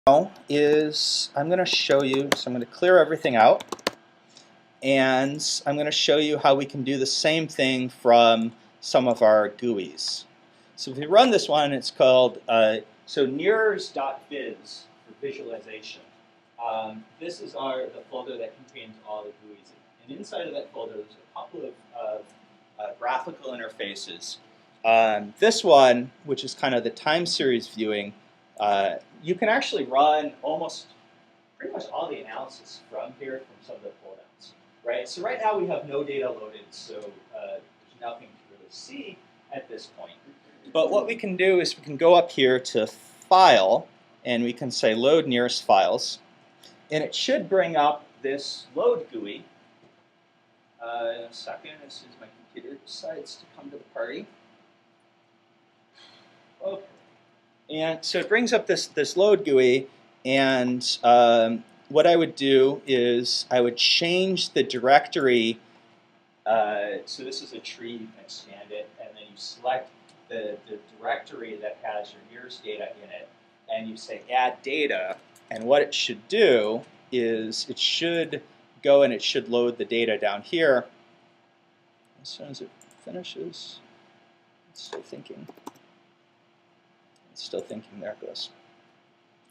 now is I'm going to show you, so I'm going to clear everything out, and I'm going to show you how we can do the same thing from some of our GUIs. So if we run this one, it's called NIRS.viz for visualization. This is the folder that contains all the GUIs. And inside of that folder, there's a couple of graphical interfaces. This one, which is kind of the time series viewing, you can actually run pretty much all the analysis from here from some of the pulldowns, right? So right now we have no data loaded, so there's nothing to really see at this point. But what we can do is we can go up here to File, and we can say Load NIRS Files, and it should bring up this load GUI. In a second, as soon as my computer decides to come to the party. Okay. And so it brings up this load GUI, and what I would do is I would change the directory. So this is a tree, you can expand it, and then you select the directory that has your NIRS data in it, and you say add data, and what it should do is it should go and it should load the data down here. As soon as it finishes, it's still thinking. It's still thinking, there it goes.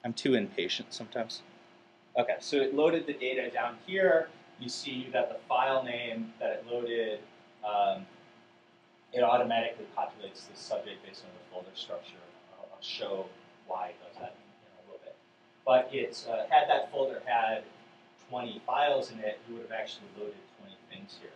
I'm too impatient sometimes. Okay, so it loaded the data down here. You see that the file name that it loaded, it automatically populates the subject based on the folder structure. I'll show why it does that in a little bit. But it's had that folder had 20 files in it, you would have actually loaded 20 things here.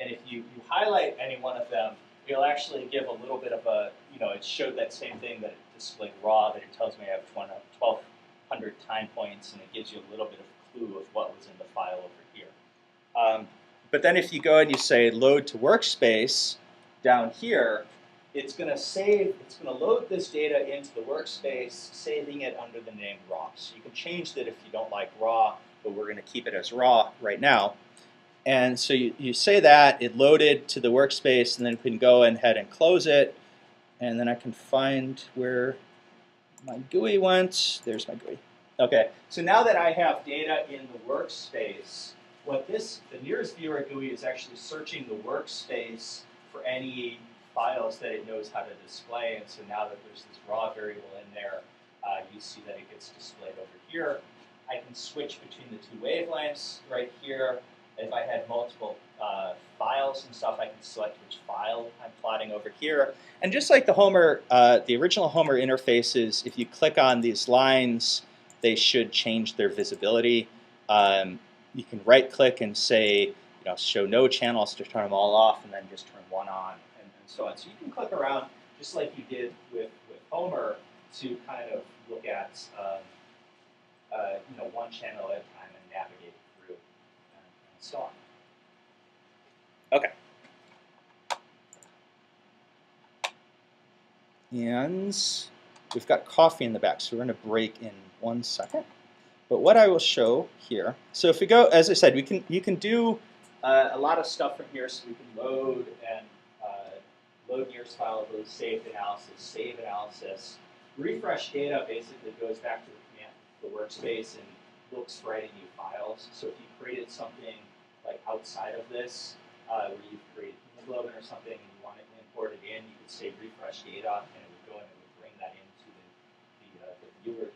And if you highlight any one of them, it'll actually give a little bit of a, it showed that same thing that it displayed raw, that it tells me I have 1,200 time points, and it gives you a little bit of a clue of what was in the file over here. But then if you go and you say load to workspace down here, it's going to load this data into the workspace, saving it under the name raw. So you can change that if you don't like raw, but we're going to keep it as raw right now. And so you say that, it loaded to the workspace, and then we can go ahead and close it, and then I can find where my GUI went. There's my GUI. Okay, so now that I have data in the workspace, the NIRS viewer GUI is actually searching the workspace for any files that it knows how to display, and so now that there's this raw variable in there, you see that it gets displayed over here. I can switch between the two wavelengths right here. If I had multiple files and stuff, I can select which file I'm plotting over here. And just like the original Homer interfaces, if you click on these lines, they should change their visibility. You can right-click and say, show no channels to turn them all off, and then just turn one on, and so on. So you can click around just like you did with Homer to kind of look at one channel at a time and navigate through and so on. Okay. And we've got coffee in the back, so we're going to break in 1 second. But what I will show here, so if we go, as I said, you can do a lot of stuff from here. So we can load and load NIRS file, load saved analysis, save analysis. Refresh data basically goes back to the workspace and looks for any new files. So if you created something like outside of this, where you've created hemoglobin or something and you want it imported in, you could say refresh data, and it would go and it would bring that into the viewer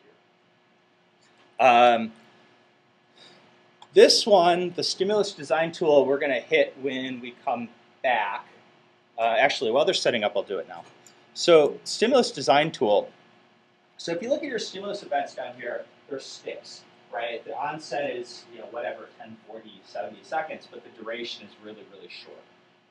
here. This one, the stimulus design tool, we're going to hit when we come back. Actually, while they're setting up, I'll do it now. So stimulus design tool. So if you look at your stimulus events down here, they're sticks, right? The onset is, whatever, 10, 40, 70 seconds, but the duration is really, really short.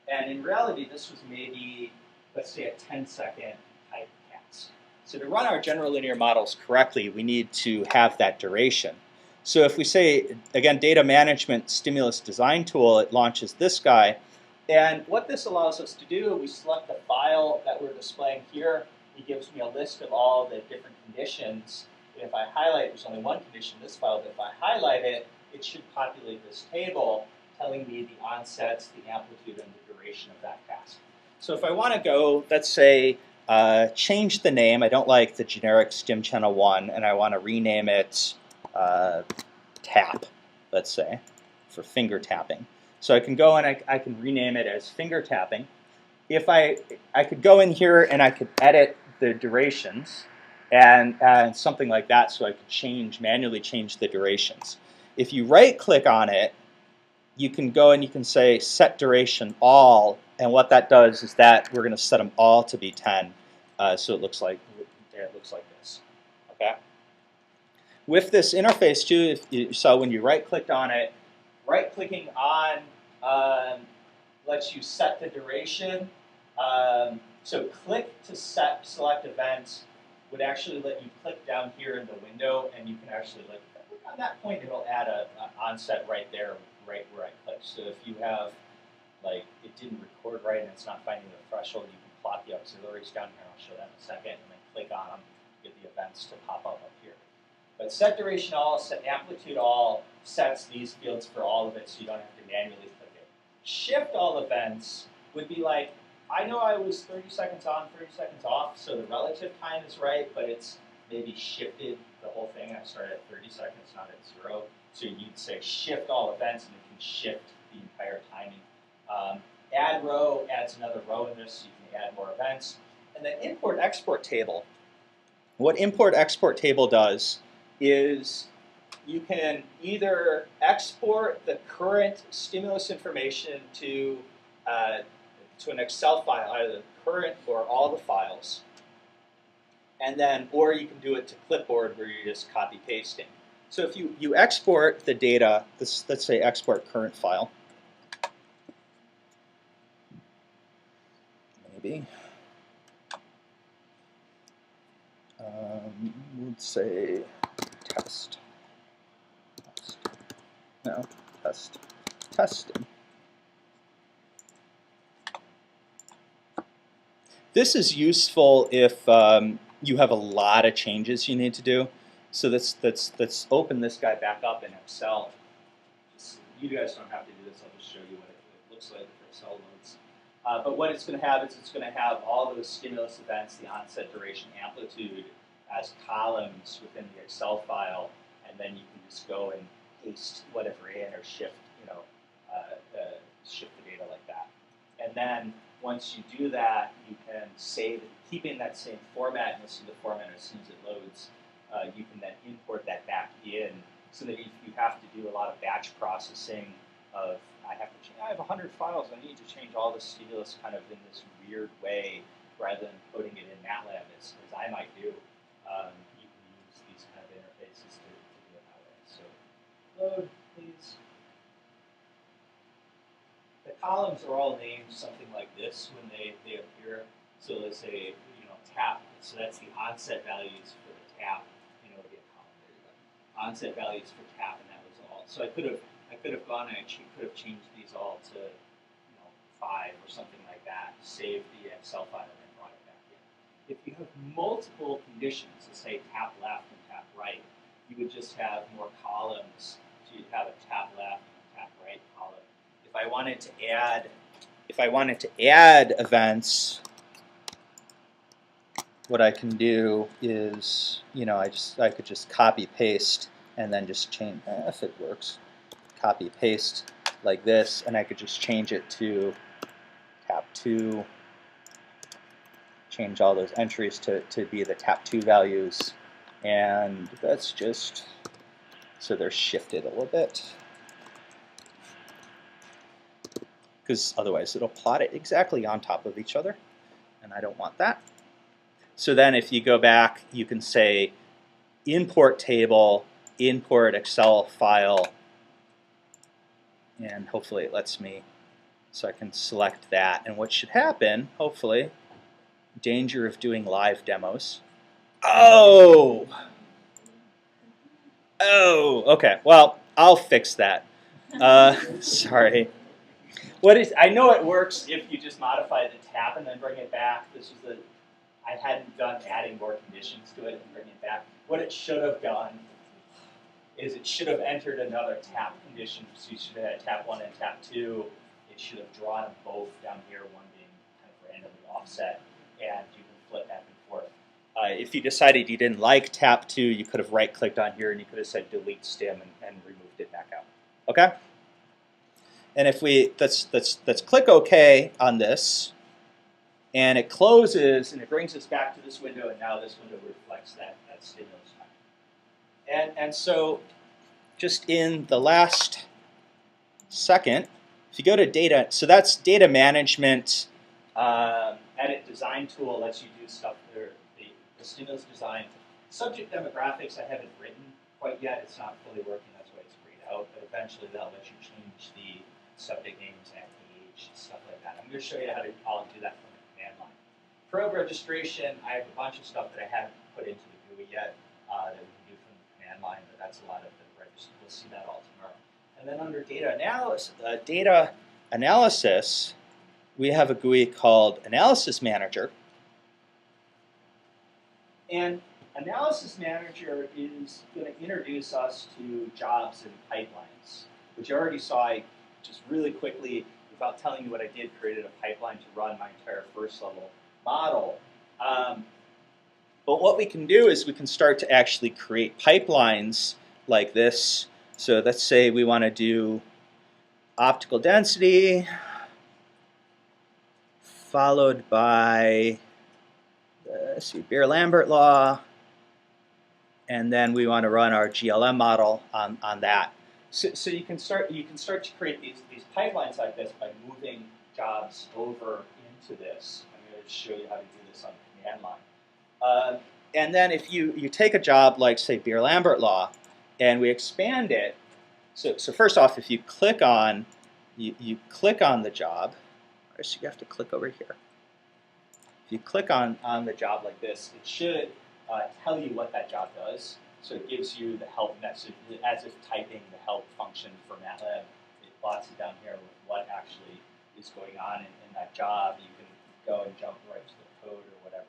And in reality, this was maybe, let's say, a 10-second type task. So to run our general linear models correctly, we need to have that duration. So if we say, again, data management stimulus design tool, it launches this guy. And what this allows us to do, we select the file that we're displaying here. It gives me a list of all the different conditions. If I highlight, there's only one condition in this file, but if I highlight it, it should populate this table telling me the onsets, the amplitude, and the duration of that task. So if I want to go, let's say, change the name. I don't like the generic stim channel 1, and I want to rename it tap, let's say, for finger tapping. So I can go and I can rename it as finger tapping. If I could go in here and I could edit the durations and something like that, so I could manually change the durations. If you right-click on it, you can go and you can say set duration all, and what that does is that we're going to set them all to be 10, so it looks like this. Okay. With this interface too, if you saw when you right-clicked on it, right-clicking on lets you set the duration. So click to select events would actually let you click down here in the window, and you can actually click on that point. It'll add an onset right there, right where I click. So if you have like it didn't record right and it's not finding the threshold, you can plot the auxiliaries down here. I'll show that in a second, and then click on them, get the events to pop up here. But set duration all, set amplitude all sets these fields for all of it, so you don't have to manually click it. Shift all events would be like, I know I was 30 seconds on, 30 seconds off, so the relative time is right, but it's maybe shifted the whole thing. I started at 30 seconds, not at 0. So you'd say shift all events, and it can shift the entire timing. Add row adds another row in this, so you can add more events. And then import-export table. What import-export table does is you can either export the current stimulus information to an Excel file, either the current or all the files, and then, or you can do it to clipboard where you're just copy pasting. So if you export the data, let's say export current file, maybe. Let's say test. No, testing. This is useful if you have a lot of changes you need to do. So let's open this guy back up in Excel. You guys don't have to do this. I'll just show you what it looks like for Excel loads. But what it's going to have is it's going to have all those stimulus events, the onset, duration, amplitude, as columns within the Excel file, and then you can just go and paste whatever in or shift, shift the data like that. And then once you do that, you can save it, keeping that same format, and you'll see the format as soon as it loads. You can then import that back in, so that if you have to do a lot of batch processing of, I have 100 files, I need to change all the stimulus kind of in this weird way, rather than putting it in MATLAB as I might do. You can use these kind of interfaces to do it that way. So load, please. The columns are all named something like this when they appear. So let's say, tap. So that's the onset values for the tap. It'll be a column. There you go. Onset values for tap, and that was all. So I could have gone and could have changed these all to 5 or something like that. Save the Excel file and then brought it back in. If you have multiple conditions, let's say tap left and tap right, you would just have more columns. So you'd have a tap left and a tap right column. If I wanted to add events, what I can do is, I could just copy paste and then just change, if it works, copy paste like this, and I could just change it to tap 2, change all those entries to be the tap 2 values, and that's just so they're shifted a little bit, because otherwise it'll plot it exactly on top of each other, and I don't want that. So then if you go back, you can say import table, import Excel file, and hopefully it lets me, so I can select that. And what should happen, hopefully, danger of doing live demos. Oh, okay, well, I'll fix that. Sorry. I know it works if you just modify the tap and then bring it back. I hadn't done adding more conditions to it and bringing it back. What it should have done is it should have entered another tap condition. So you should have had tap 1 and tap 2. It should have drawn them both down here, one being kind of randomly offset. And you can flip back and forth. If you decided you didn't like tap 2, you could have right-clicked on here and you could have said delete stim and removed it back out. Okay? And if let's click OK on this, and it closes and it brings us back to this window, and now this window reflects that stimulus time. And so just in the last second, if you go to data, so that's data management, edit design tool lets you do stuff there, the stimulus design. Subject demographics I haven't written quite yet. It's not fully working, that's why it's grayed out, but eventually that'll let you change the subject names and age, stuff like that. I'm going to show you how to do that from the command line. Probe registration, I have a bunch of stuff that I haven't put into the GUI yet that we can do from the command line, but that's a lot of the registry. We'll see that all tomorrow. And then under data analysis, we have a GUI called Analysis Manager. And Analysis Manager is going to introduce us to jobs and pipelines, which you already saw. I just really quickly, without telling you what I did, created a pipeline to run my entire first level model. But what we can do is we can start to actually create pipelines like this. So let's say we want to do optical density followed by Beer-Lambert law, and then we want to run our GLM model on that. So you can start to create these pipelines like this by moving jobs over into this. I'm going to show you how to do this on the command line. And then if you take a job like, say, Beer-Lambert law, and we expand it, so first off, if you click on you click on the job, so you have to click over here. If you click on the job like this, it should tell you what that job does. So it gives you the help message, as if typing the help function for MATLAB. It plots it down here with what actually is going on in that job. You can go and jump right to the code or whatever.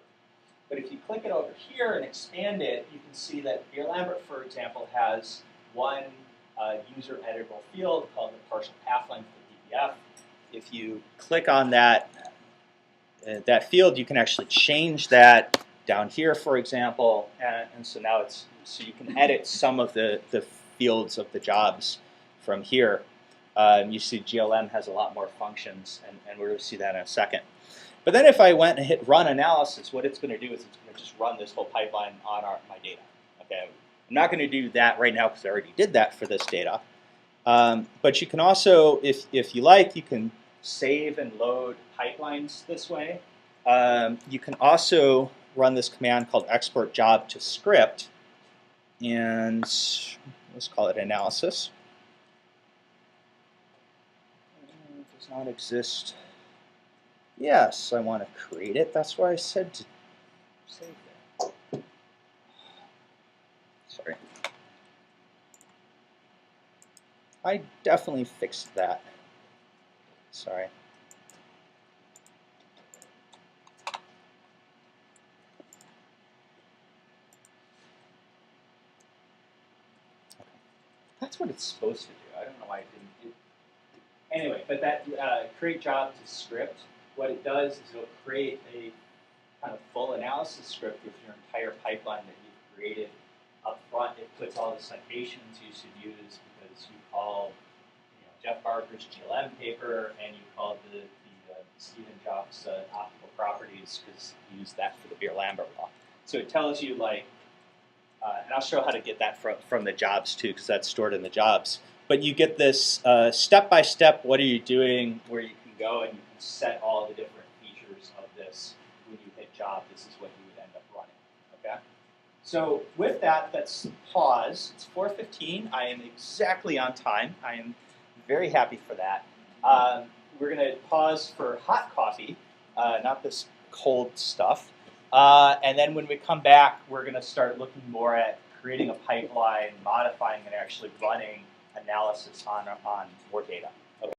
But if you click it over here and expand it, you can see that Beer-Lambert, for example, has one user editable field called the partial path length of DBF. If you click on that field, you can actually change that down here, for example, and so now so you can edit some of the fields of the jobs from here. You see GLM has a lot more functions, and we're going to see that in a second. But then if I went and hit run analysis, what it's going to do is it's going to just run this whole pipeline on my data. Okay, I'm not going to do that right now because I already did that for this data. But you can also, if you like, you can save and load pipelines this way. You can also run this command called export job to script, and let's call it analysis. It does not exist. Yes, I want to create it. That's why I said to save that. Sorry. I definitely fixed that. Sorry. That's what it's supposed to do. I don't know why it didn't do it. Anyway, but that create job to script, what it does is it'll create a kind of full analysis script with your entire pipeline that you've created up front. It puts all the citations you should use because you called Jeff Barker's GLM paper and you called the Stephen Jobs optical properties because you used that for the Beer-Lambert law. So it tells you like, and I'll show how to get that from the jobs too, because that's stored in the jobs. But you get this step-by-step, what are you doing, where you can go and you can set all the different features of this. When you hit job, this is what you would end up running. Okay? So with that, let's pause. It's 4:15. I am exactly on time. I am very happy for that. We're going to pause for hot coffee, not this cold stuff. And then when we come back, we're going to start looking more at creating a pipeline, modifying and actually running analysis on more data.